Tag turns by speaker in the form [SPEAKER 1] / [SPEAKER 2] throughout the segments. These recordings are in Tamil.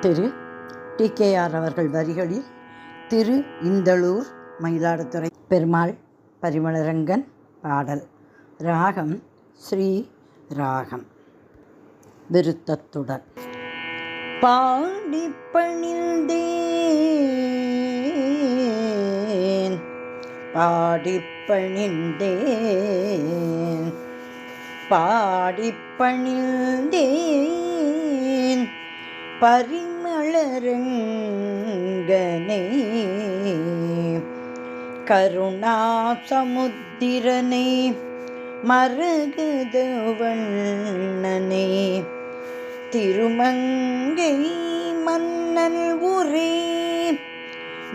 [SPEAKER 1] திரு டி.கே.ஆர். அவர்கள் வரிகளில் திரு இந்தளூர் மயிலாடுதுறை பெருமாள் பரிமளரங்கன் பாடல். ராகம் ஸ்ரீ ராகம். விருத்தத்துடன் பாடிப் பணிந்தேன் பாடிப் பணிந்தேன் பாடிப் பணிந்தேன் பரிமளரங்கனை கருணாசமுத்திரனை மரகதவண்ணனை திருமங்கை மன்னன் உரே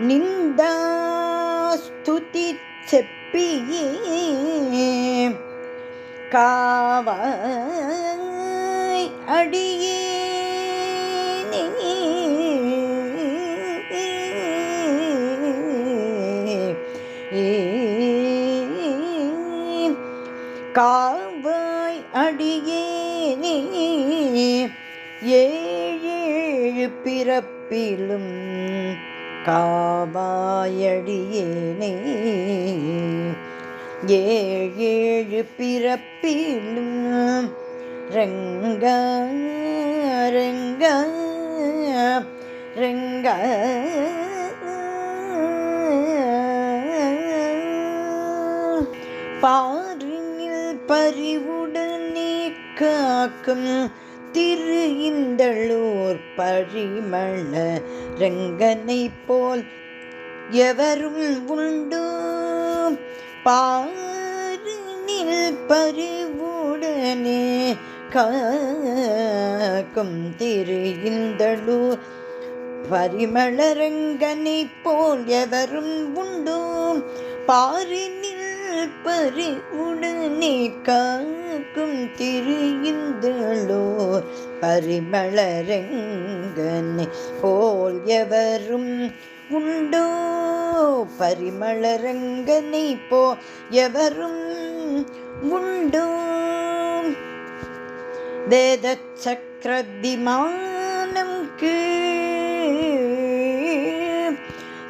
[SPEAKER 1] நிந்தாஸ்துதி செப்பியே காவாய் அடியே காவாய் அடியேனே ஏழேழு பிறப்பிலும் காவாயடியேனே ஏழேழு பிறப்பிலும் ரங்கா ரங்கா ரங்கா பாரினில் பரிவுடனே காக்கும் திரு இந்தளூர் பரிமளரங்கனை போல் எவரும் உண்டு. பாரினில் பரிவுடனே காக்கும் திரு இந்தளூர் பரிமளரங்கனை போல் எவரும் உண்டு. பாரினில் பரிவுடனே காக்கும் திரு இந்தளூர் பரிமளரங்கனை போல் எவரும் உண்டோ. பரிமளரங்கனை போல் எவரும் உண்டோ. வேத சக்கர விமானம் கீழ்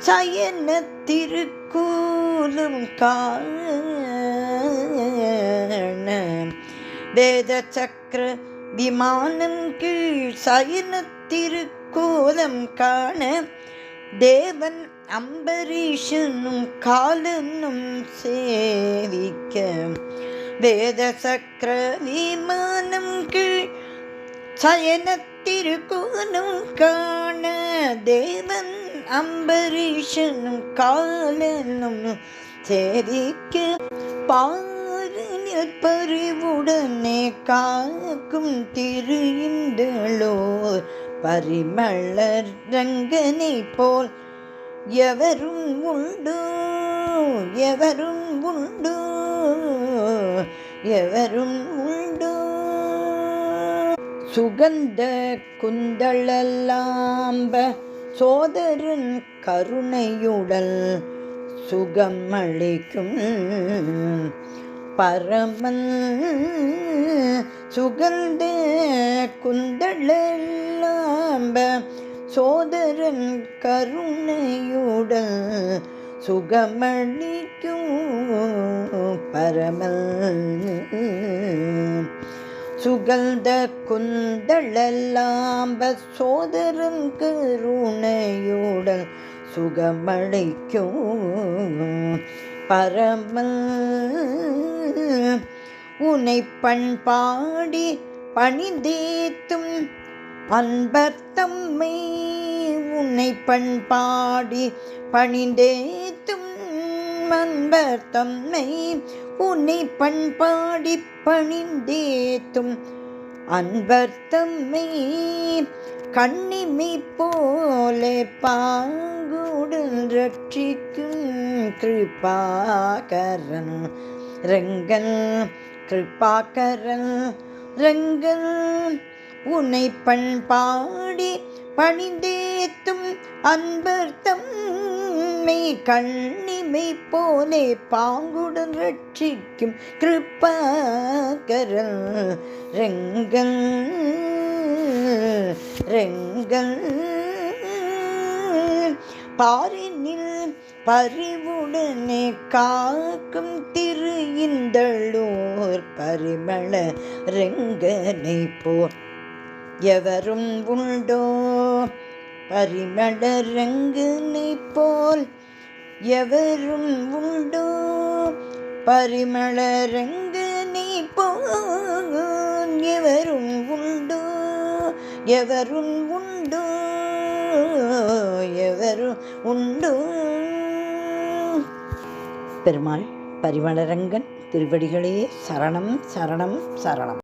[SPEAKER 1] சயன திருக்கூலம் காண வேத சக்கர விமானம் கீழ் சயன திருக்கூலம் காண தேவன் அம்பரீஷனும் காலனும் சேவிக்க வேத சக்கர விமானம் கீழ் சயன திருக்கூலம் காண தேவன் அம்பரீஷனும் காலனும் சேவிக்க பாரினில் பரிவுடனே காக்கும் திரு இந்தளூர் பரிமளரங்கனை போல் எவரும் உண்டு எவரும் உண்டு எவரும் உண்டு. சுகந்த குந்தளலாம்ப சோதரன் கருணையுடல் சுகம் அளிக்கும் பரமன் சுகந்த குந்தளலாம்ப சோதரன் கருணையுடல் சுகமளிக்கும் பரமன் சுகந்த குந்தளலாம்ப சோதரன் கருணையுடல் சுகமளிக்கும் பரமன் உனை பண்பாடி பணிந்தேத்தும் அன்பர் தம்மை உன்னை பண்பாடி பணிந்தேத்தும் அன்பர் தம்மை உன்னை பண்பாடி பணிந்தேத்தும் அன்பர் தம்மை கண்ணிமை போலே பாங்குடன் ரட்சிக்கும் கிருபாகரன் ரங்கன் கிருபாகரன் ரங்கன் உன்னை பண்பாடி பணிந்தேத்தும் அன்பர் தம்மை கண்ணிமை போலே பாங்குடன் ரட்சிக்கும் கிருபாகரன் ரங்கன் ரெங்கல் பாரினில் பறிவுடனே காக்கும் திரு இந்தளூர் பரிமள ரெங்கனை போர் எவரும் உண்டோ பரிமள ரெங்கனை போல் எவரும் உண்டோ பரிமள ரெங்கனை போல் எவரும் உண்டோ எவரும் உண்டோ எவரும் உண்டோ. பெருமாள் பரிமளரங்கன் திருவடிகளே சரணம் சரணம் சரணம்.